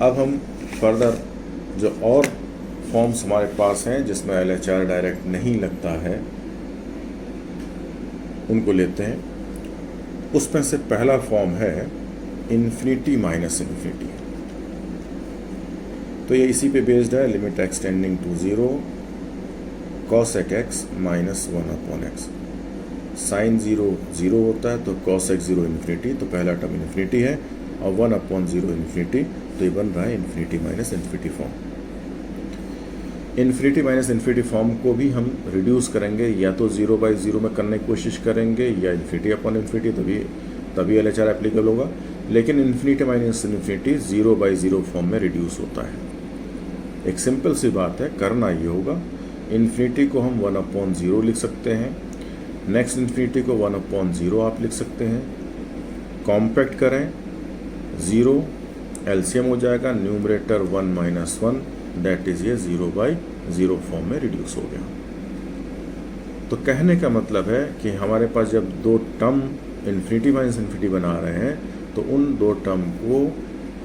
अब हम फर्दर जो और फॉर्म्स हमारे पास हैं जिसमें LHR डायरेक्ट नहीं लगता है उनको लेते हैं। उसमें से पहला फॉर्म है इन्फिनिटी माइनस इन्फिनिटी। तो ये इसी पे बेस्ड है, limit x tending to 0 cosec x minus 1/x। Sine 0 0 होता है तो cosec 0 इन्फिनिटी, तो पहला टर्म इन्फिनिटी है, और 1/0 इन्फिनिटी, तो ये बन रहा है infinity minus infinity form. Infinity minus infinity form को भी हम रिड्यूस करेंगे, या तो 0/0 में करने की कोशिश करेंगे या इन्फिनिटी अपॉन इन्फिनिटी, तभी LHR एप्लीकेबल होगा। लेकिन इन्फिनिटी माइनस इन्फिनिटी 0/0 फॉर्म में रिड्यूस होता है। एक सिंपल सी बात है, करना ये होगा, इन्फिनिटी को हम 1/0 लिख सकते हैं, नेक्स्ट इन्फिनिटी को 1/0 आप लिख सकते हैं। कॉम्पैक्ट करें, 0 LCM हो जाएगा, न्यूमरेटर 1 - 1, दैट इज ये 0/0 फॉर्म में रिड्यूस हो गया। तो कहने का मतलब है कि हमारे पास जब दो टर्म इन्फिनिटी माइनस इन्फिनिटी बना रहे हैं तो उन दो टर्म को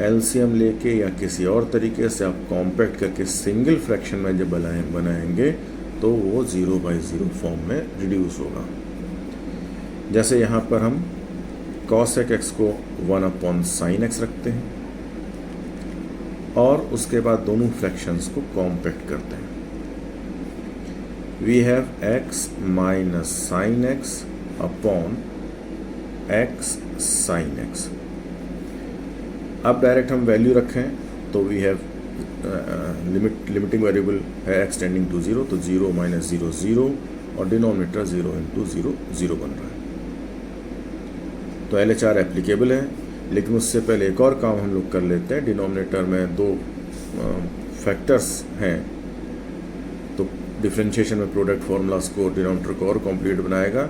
LCM लेके या किसी और तरीके से आप कॉम्पैक्ट करके सिंगल फ्रैक्शन में जब बनाएंगे तो वो 0/0 फॉर्म में रिड्यूस होगा। जैसे यहाँ पर हम cosec x को 1/sin x रखते हैं और उसके बाद दोनों फ्रैक्शंस को कॉम्पैक्ट करते हैं। We have x minus sine x upon x sine x। अब डायरेक्ट हम वैल्यू रखें तो वी हैव लिमिटिंग वेरिएबल है x टेंडिंग टू 0, तो 0 - 0 0, और डिनोमिनेटर 0 × 0 0 बन रहा है। तो LHR एप्लीकेबल है, लेकिन उससे पहले एक और काम हम लोग कर लेते हैं। डिनोमिनेटर में दो फैक्टर्स हैं, तो डिफरेंशिएशन में प्रोडक्ट फार्मूलाज को डिनोमिनेटर को और कॉम्प्लीट बनाएगा।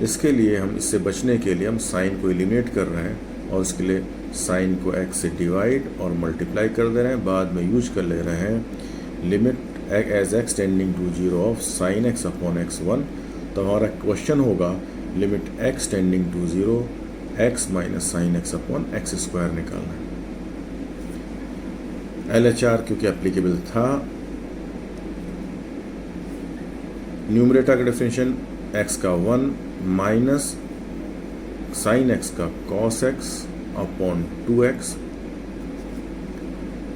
इसके लिए हम इससे बचने के लिए हम साइन को एलिमिनेट कर रहे हैं, और इसके लिए साइन को x से डिवाइड और मल्टीप्लाई कर दे रहे हैं। बाद में यूज कर ले रहे हैं limit as x tending to 0 of sine x upon x1। तो हमारा क्वेश्चन होगा limit x tending to 0 x minus sine x upon x² निकालना है। LHR क्योंकि एप्लीकेबल था, न्यूमरेटर का डिफरेंशियल x का 1 माइनस साइन x का cos x अपॉन 2x,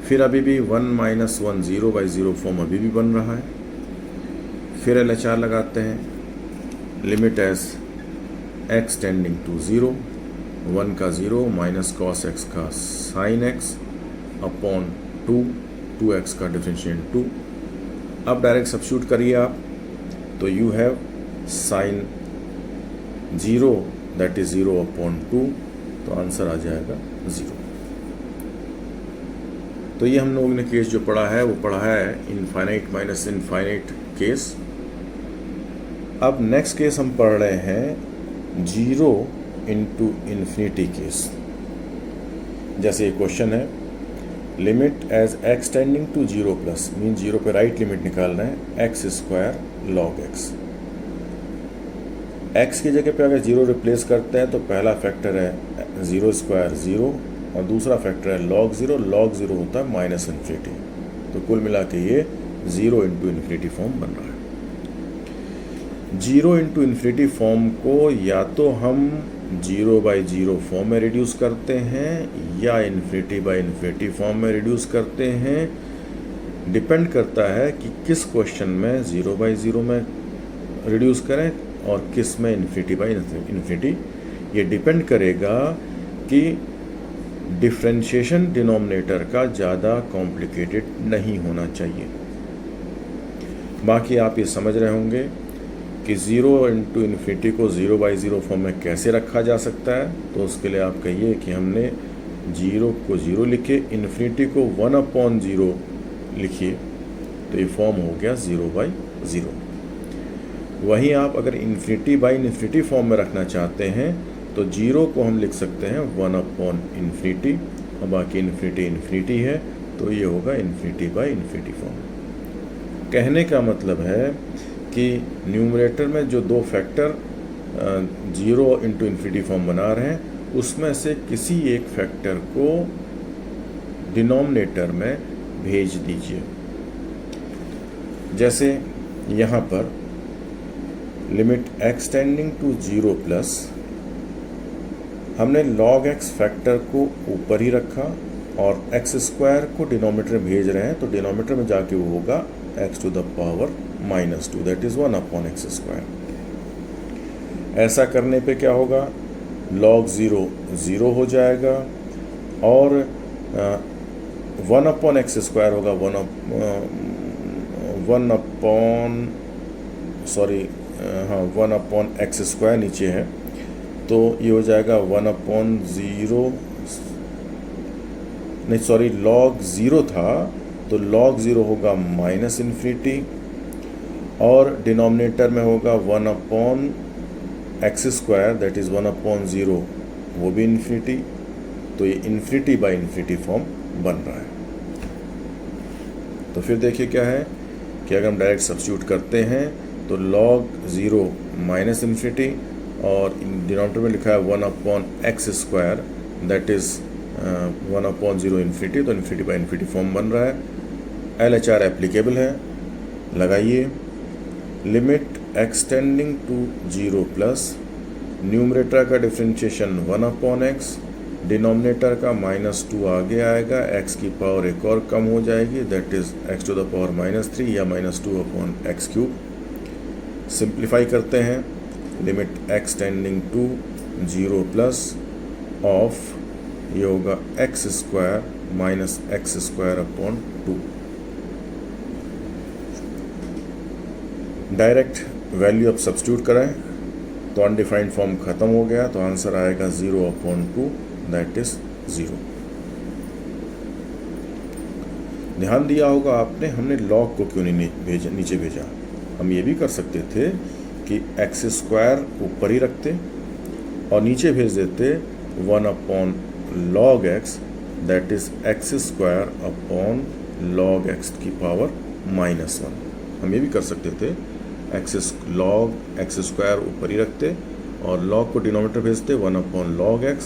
फिर अभी भी 1 - 1 0/0 फॉर्म अभी भी बन रहा है। फिर LHR लगाते हैं, limit as x tending to 0, 1 का 0 माइनस cos x का साइन x अपॉन 2x का डिफरेंशिएट 2। अब डायरेक्ट सब्स्टिट्यूट करिए आप, तो you have sine 0 that is 0/2, तो आंसर आ जाएगा 0। तो ये हम लोगों ने केस जो पढ़ा है वो पढ़ा है इनफाइनाइट माइनस इनफाइनाइट केस। अब नेक्स्ट केस हम पढ़ रहे हैं 0 × इन्फिनिटी केस। जैसे ये क्वेश्चन है, limit as x tending to 0 plus, mean 0 पे राइट लिमिट निकाल रहे हैं, x² log x। x की जगह पे अगर 0 रिप्लेस करते हैं तो पहला फैक्टर है 0² 0, और दूसरा फैक्टर है log 0। log 0 होता है माइनस इन्फिनिटी, तो कुल मिला के ये 0 × इन्फिनिटी फॉर्म बन रहा है। 0 × इन्फिनिटी फॉर्म को या तो हम 0/0 फॉर्म में रिड्यूस करते हैं या इन्फिनिटी फॉर्म में रिड्यूस करते हैं। डिपेंड करता है कि किस क्वेश्चन में 0/0 में रिड्यूस करें और किस में इन्फिनिटी। ये डिपेंड करेगा कि डिफरेंशिएशन डिनोमिनेटर का ज़्यादा कॉम्प्लिकेटेड नहीं होना चाहिए। बाकी आप ये समझ रहे होंगे कि 0 × इन्फिनिटी को 0/0 फॉर्म में कैसे रखा जा सकता है। तो उसके लिए आप कहिए कि हमने 0 को 0 लिखे, इन्फिनिटी को 1/0 लिखिए, तो ये फॉर्म हो गया 0/0। वहीं आप अगर इन्फिनिटी फॉर्म में रखना चाहते हैं तो 0 को हम लिख सकते हैं 1/∞, और बाकी इन्फिनिटी है, तो ये होगा इन्फिनिटी फॉर्म। कहने का मतलब है कि न्यूमरेटर में जो दो फैक्टर 0 × इन्फिनिटी फॉर्म बना रहे हैं, उसमें से किसी एक फैक्टर को डिनोमिनेटर में भेज दीजिए। जैसे यहाँ पर limit x tending to 0 plus, हमने log x फैक्टर को ऊपर ही रखा और x स्क्वायर को डिनोमिनेटर में भेज रहे हैं, तो डिनोमिनेटर में जाके वो होगा x to the power -2, that is 1/x square. ऐसा करने पे क्या होगा, log 0 0 हो जाएगा और 1/x स्क्वायर होगा 1/x स्क्वायर नीचे है, तो ये हो जाएगा 1/0, नहीं सॉरी log 0 था, तो log 0 होगा -∞ और डिनोमिनेटर में होगा 1/x स्क्वायर, दैट इज़ 1/0, वो भी इन्फिनिटी, तो ये इन्फिनिटी बाई इन्फिनिटी फॉर्म बन रहा है। तो फिर देखिए क्या है कि अगर हम डायरेक्ट सब्स्टिट्यूट करते हैं तो log 0 -∞ और डिनोमिनेटर में लिखा है 1/x square, that is 1/0 infinity, तो इन्फिनिटी बाई इन्फिनिटी फॉर्म बन रहा है। LHR एप्लीकेबल है, लगाइए। Limit x tending to 0 plus, numerator का डिफ्रेंशिएशन 1/x, डिनोमिनेटर का -2 आगे आएगा, x की पावर एक और कम हो जाएगी, that is x to the power -3 या -2/x³। सिंप्लीफाई करते हैं, limit x tending to 0 plus of, ये होगा x square -x²/2। Direct value अब सब्स्टिट्यूट कराएं तो अनडिफाइंड फॉर्म ख़त्म हो गया, तो आंसर आएगा 0/2, दैट इज़ 0। ध्यान दिया होगा आपने, हमने log को क्यों नहीं भेजा, नीचे भेजा। हम ये भी कर सकते थे कि x स्क्वायर ऊपर ही रखते और नीचे भेज देते 1/log x, that is x square upon log x की पावर -1। हम ये भी कर सकते थे, log x स्क्वायर ऊपर ही रखते और log को डिनोमिनेटर भेजते 1/log x,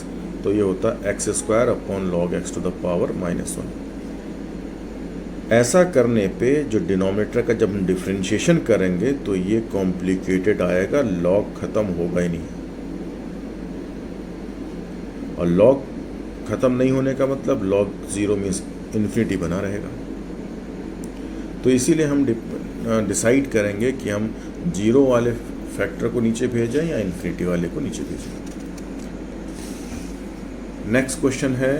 तो ये होता x square upon log x to the power -1। ऐसा करने पे जो डिनोमिनेटर का जब हम डिफ्रेंशिएशन करेंगे तो ये कॉम्प्लिकेटेड आएगा, log ख़त्म होगा ही नहीं। और log ख़त्म नहीं होने का मतलब log 0 मीन्स इन्फिनिटी बना रहेगा। तो इसीलिए हम डिसाइड करेंगे कि हम 0 वाले फैक्टर को नीचे भेजें या इन्फिनिटी वाले को नीचे भेजें। नेक्स्ट क्वेश्चन है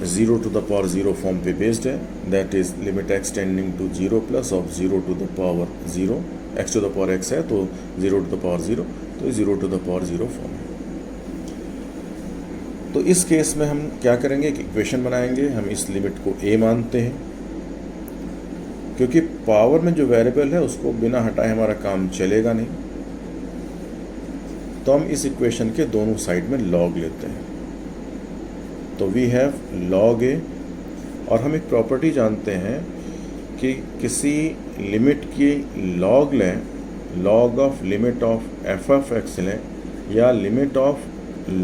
0 टू द पावर 0 फॉर्म पे बेस्ड है, that is limit x tending to 0 plus of 0 to the power 0, x to the power x है तो 0 टू द पावर 0, तो 0 टू द पावर 0 फॉर्म है। तो इस केस में हम क्या करेंगे, एक इक्वेशन बनाएंगे। हम इस लिमिट को a मानते हैं, क्योंकि पावर में जो वेरिएबल है उसको बिना हटाए हमारा काम चलेगा नहीं, तो हम इस इक्वेशन के दोनों साइड में log लेते हैं। तो वी हैव log a, और हम एक प्रॉपर्टी जानते हैं कि किसी लिमिट की log लें, log of limit of f of x लें या limit of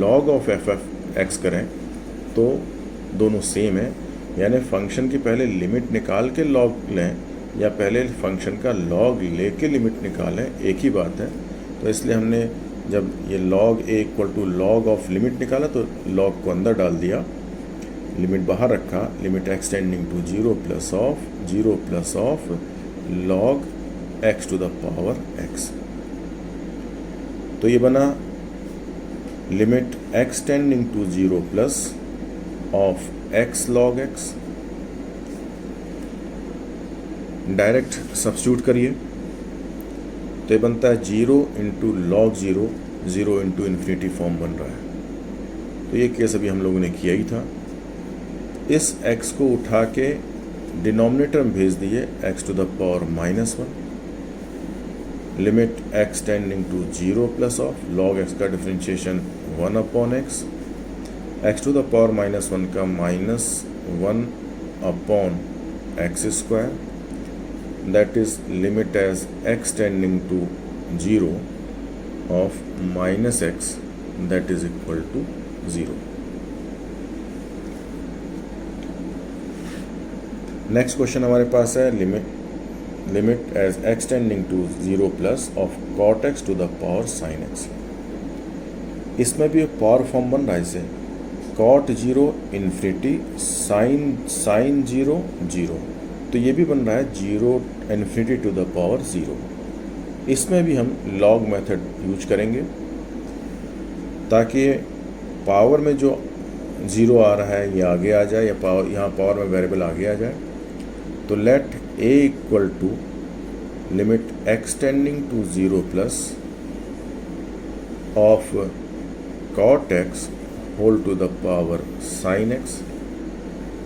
log of f of x करें, तो दोनों सेम है। यानी फंक्शन की पहले लिमिट निकाल के log लें या पहले फंक्शन का log लेके लिमिट निकालें, एक ही बात है। तो इसलिए हमने जब ये log a equal to log of limit निकाला तो log को अंदर डाल दिया, लिमिट बाहर रखा, limit x tending to 0 plus of log x to the power x। तो ये बना limit x tending to 0 plus of x log x। Direct substitute करिए तो ये बनता है 0 into log 0, 0 into infinity form बन रहा है। तो ये केस अभी हम लोगों ने किया ही था। इस x को उठा के डिनोमिनेटर में भेज दिए x to the power -1, limit x tending to 0 plus of log x का differentiation 1/x, x to the power -1 का -1/x square, that is limit as x tending to 0 of -x, that is equal to 0। Next question हमारे पास है limit as x tending to 0 plus of cot x to the power sine x. इसमें भी एक power form बन रहा है इसे कॉट 0 इन्फिनिटी साइन 0 0, तो ये भी बन रहा है 0 इन्फिनिटी टू द पावर 0। इसमें भी हम लॉग मेथड यूज करेंगे ताकि पावर में जो 0 आ रहा है ये आगे आ जाए, या पावर यहाँ पावर में वेरिएबल आगे आ जाए। तो let a equal to limit x tending to 0 plus of cot x whole to the power sin x,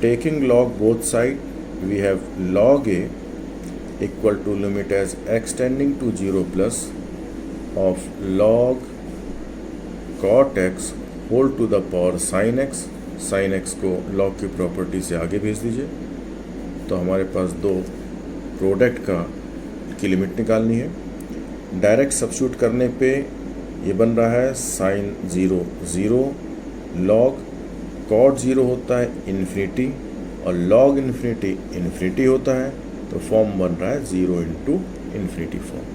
taking log both side we have log a equal to limit as x tending to 0 plus of log cot x whole to the power sin x। sin x को log की property से आगे भेज दीजिए। तो हमारे पास दो product की लिमिट निकालनी है। डायरेक्ट सब्स्टिट्यूट करने पे ये बन रहा है sin 0 0, log cot 0 होता है इन्फिनिटी और log इन्फिनिटी इन्फिनिटी होता है, तो फॉर्म बन रहा है 0 इंटू इन्फिनिटी फॉर्म।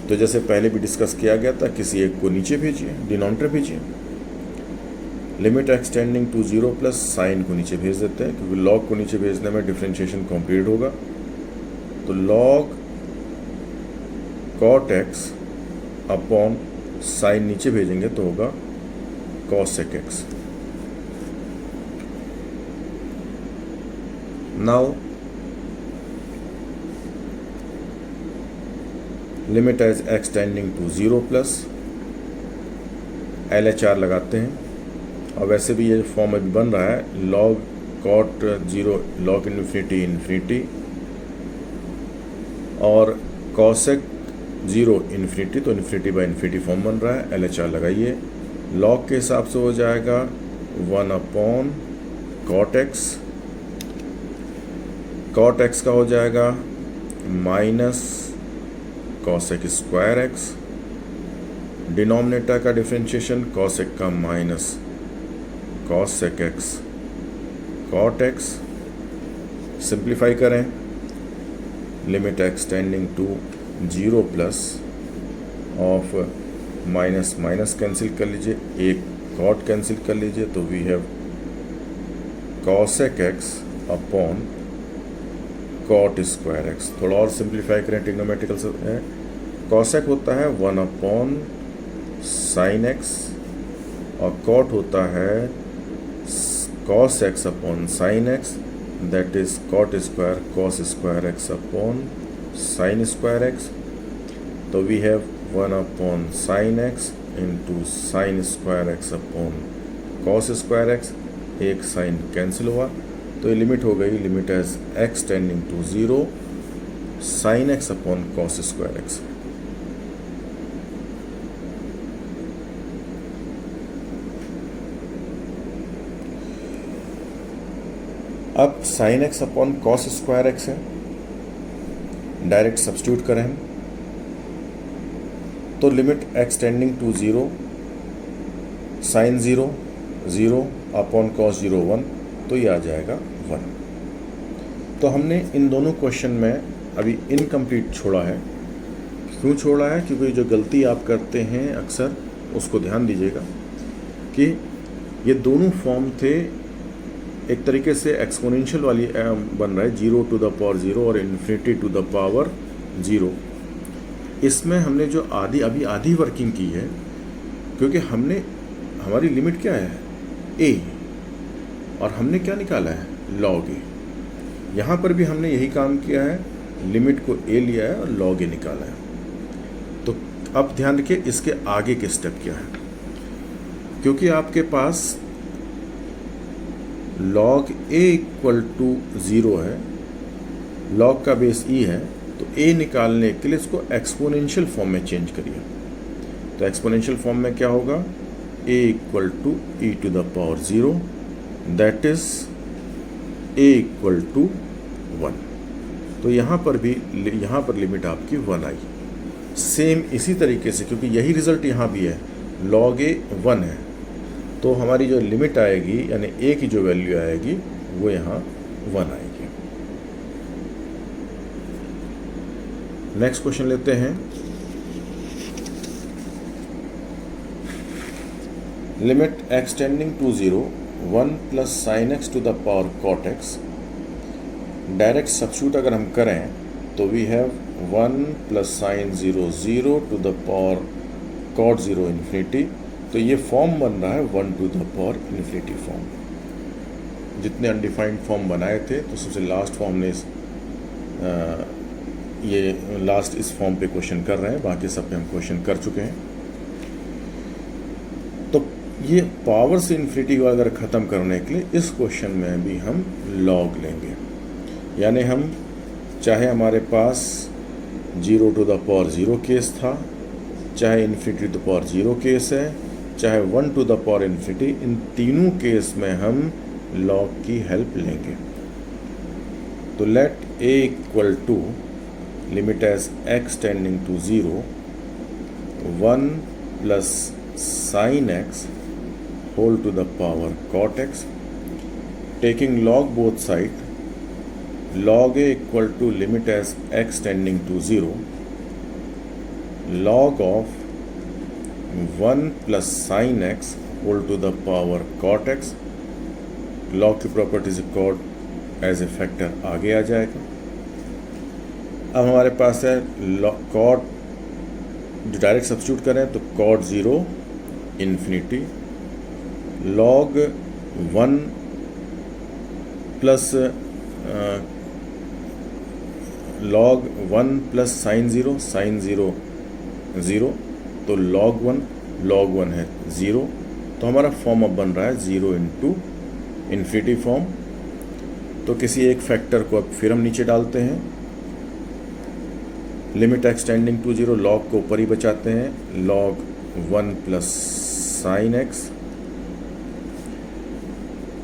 तो जैसे पहले भी डिस्कस किया गया था, किसी एक को नीचे भेजिए, डिनोमिनेटर भेजिए। Limit x tending to 0 plus sine को नीचे भेज देते हैं, क्योंकि लॉग को नीचे भेजने में डिफरेंशिएशन कंप्लीट होगा। तो log cot x upon sine नीचे भेजेंगे तो होगा cosec x. Now limit as x tending to 0 plus LHR लगाते हैं। और वैसे भी ये फॉर्म अभी बन रहा है log cot 0 log infinity infinity और कॉसेक 0 इन्फिनिटी, तो इन्फिनिटी बाई इन्फिनिटी फॉर्म बन रहा है। LHR लगाइए, लॉग के हिसाब से हो जाएगा 1 upon cot x, cot x का हो जाएगा minus cosec square x, denominator का डिफरेंशिएशन कॉसेक का minus cosec x cot x. Simplify करें, limit x tending to 0 plus of minus minus cancel कर लीजिए, एक कॉट कैंसिल कर लीजिए, तो we have cosec x upon cot square x. थोड़ा और सिंप्लीफाई करें, ट्रिग्नोमेट्रिकल से है, कॉसेक होता है 1 अपॉन साइन एक्स और कॉट होता है cos x upon sine x, that is cot square cos square x upon sine square x. तो we have 1 upon sine x into sine square x upon cos square x, एक sine cancel हुआ, तो ये limit हो गई limit as x tending to 0 sine x upon cos square x. अब sine x upon cos square x है, direct substitute करें हम, तो limit x tending to 0 sine 0 0 upon cos 0 1, तो ये आ जाएगा 1। तो हमने इन दोनों क्वेश्चन में अभी इनकम्प्लीट छोड़ा है। क्यों छोड़ा है? क्योंकि जो गलती आप करते हैं अक्सर, उसको ध्यान दीजिएगा कि ये दोनों फॉर्म थे, एक तरीके से एक्सपोनेंशियल वाली बन रहा है 0 टू द पावर 0 और इन्फिनिटी टू द पावर 0। इसमें हमने जो अभी आधी वर्किंग की है, क्योंकि हमारी लिमिट क्या है a, और हमने क्या निकाला है log a। यहाँ पर भी हमने यही काम किया है, लिमिट को a लिया है और log a निकाला है। तो अब ध्यान रखिए इसके आगे के स्टेप क्या है, क्योंकि आपके पास log a इक्वल टू 0 है, log का बेस e है, तो a निकालने के लिए इसको एक्सपोनेंशियल फॉर्म में चेंज करिए। तो एक्सपोनेंशियल फॉर्म में क्या होगा, a equal to e to the power 0, that is a equal to 1। तो यहाँ पर लिमिट आपकी 1 आई। सेम इसी तरीके से, क्योंकि यही रिजल्ट यहाँ भी है, log a 1 है, तो हमारी जो लिमिट आएगी यानी a की जो वैल्यू आएगी वो यहाँ 1 आएगी। नेक्स्ट क्वेश्चन लेते हैं। Limit x tending to 0 1 plus sine x to the power cot x. Direct substitute अगर हम करें तो we have 1 plus sine 0 0 to the power cot 0 infinity. तो ये फॉर्म बन रहा है 1 to the power infinity form. जितने अनडिफाइंड फॉर्म बनाए थे तो सबसे लास्ट फॉर्म ने ये लास्ट इस फॉर्म पे क्वेश्चन कर रहे हैं, बाकी सब पे हम क्वेश्चन कर चुके हैं। तो ये पावर से इन्फिनिटी को अगर ख़त्म करने के लिए इस क्वेश्चन में भी हम लॉग लेंगे, यानी हम चाहे हमारे पास 0 टू द पावर 0 केस था, चाहे infinity to the power 0 case है, चाहे 1 टू द पावर इन्फिनिटी, इन तीनों केस में हम लॉग की हेल्प लेंगे। तो let a equal to limit as x tending to 0 1 plus sine x whole to the power cot x, taking log both side, log a equal to limit as x tending to 0 log of 1 plus sine x whole to the power cot x। log की properties cot as a factor आगे आ जाएगा। अब हमारे पास है cot, जो direct substitute करें तो cot 0 infinity log 1 plus log 1 plus sine 0 0, तो log 1 है 0। तो हमारा फॉर्म अब बन रहा है 0 इंटू इन्फिनिटी फॉर्म। तो किसी एक फैक्टर को अब फिर हम नीचे डालते हैं। Limit x tending to 0, log को ऊपर ही बचाते हैं, log 1 plus sine x,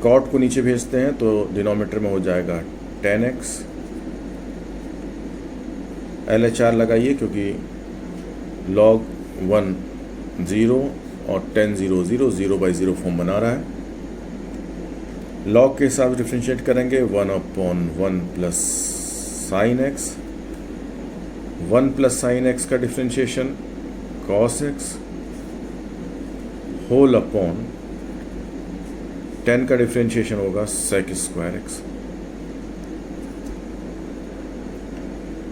cot को नीचे भेजते हैं तो डिनोमिनेटर में हो जाएगा 10x। LHR लगाइए क्योंकि log 1 0 और 10 0 0 0 बाई 0 फॉर्म बना रहा है। log के हिसाब से डिफ्रेंशिएट करेंगे 1/1 plus sine x, 1 plus sine x का differentiation cos x whole upon 10 का डिफ्रेंशिएशन होगा sec square x.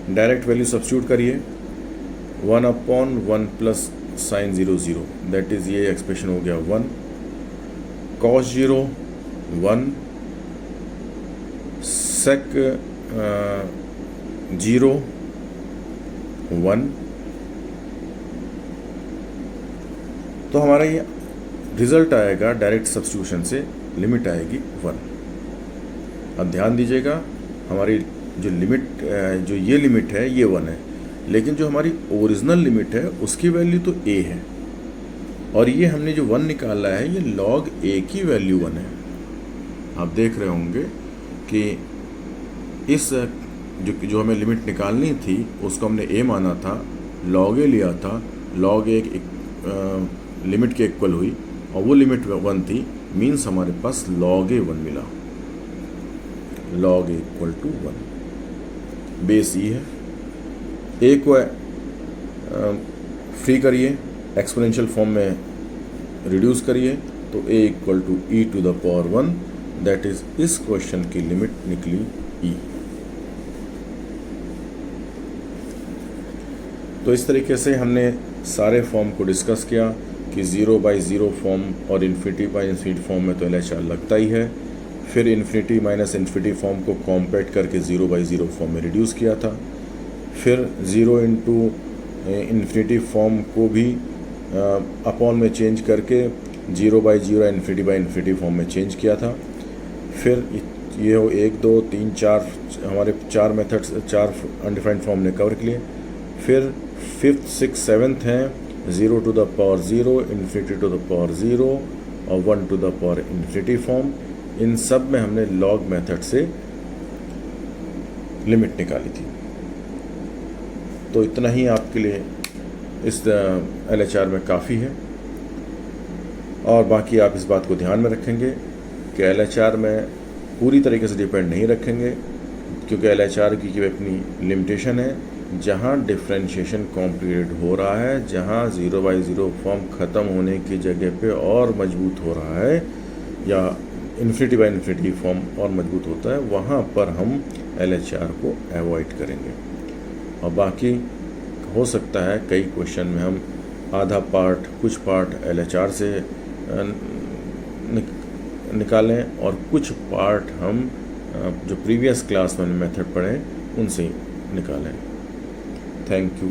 Direct value substitute करिए, 1/1 प्लस साइन 0 0, दैट इज ये एक्सप्रेशन हो गया 1, कॉस 0 1, सेक 0 1। तो हमारा ये रिजल्ट आएगा डायरेक्ट सब्स्टिट्यूशन से, लिमिट आएगी 1। अब ध्यान दीजिएगा, हमारी जो लिमिट जो ये लिमिट है ये 1 है, लेकिन जो हमारी ओरिजिनल लिमिट है उसकी वैल्यू तो a है, और ये हमने जो 1 निकाला है ये log a की वैल्यू 1 है। आप देख रहे होंगे कि इस जो हमें लिमिट निकालनी थी उसको हमने a माना था, log a लिया था, log a एक लिमिट के इक्वल हुई और वो लिमिट 1 थी, मीन्स हमारे पास log a 1 मिला, log a equal to 1। Base e है, a को फ्री करिए, एक्सपोनेंशियल फॉर्म में रिड्यूस करिए तो a equal to e to the power 1, that is इस क्वेश्चन की लिमिट निकली e। तो इस तरीके से हमने सारे फॉर्म को डिस्कस किया कि 0/0 फॉर्म और इन्फिनिटी/इन्फिनिटी फॉर्म में तो LHR लगता ही है। फिर इन्फिनिटी माइनस इन्फिनिटी फॉर्म को कॉम्पैक्ट करके 0/0 फॉर्म में रिड्यूस किया था। फिर 0 इंटू इन्फिनिटी फॉर्म को भी अपॉन में चेंज करके 0/0 इन्फिनिटी फॉर्म में चेंज किया था। फिर ये हो 1 2 3 4 हमारे 4 मेथड्स, 4 अनडिफाइंड फॉर्म ने कवर किए। फिर 5th 6th 7th हैं 0 to the power 0, infinity to the power 0 और 1 to the power infinity form. इन सब में हमने लॉग मेथड से लिमिट निकाली थी। तो इतना ही आपके लिए इस LHR में काफ़ी है, और बाकी आप इस बात को ध्यान में रखेंगे कि LHR में पूरी तरीके से डिपेंड नहीं रखेंगे, क्योंकि LHR की अपनी लिमिटेशन है। जहाँ डिफ्रेंशिएशन कॉम्प्लीटेड हो रहा है, जहाँ 0/0 फॉर्म ख़त्म होने की जगह पे और मजबूत हो रहा है, या इन्फिनिटी फॉर्म और मजबूत होता है, वहाँ पर हम LHR को अवॉइड करेंगे। और बाकी हो सकता है कई क्वेश्चन में हम आधा पार्ट, कुछ पार्ट LHR से निकालें और कुछ पार्ट हम जो प्रीवियस क्लास में मेथड पढ़े उनसे निकालें। Thank you.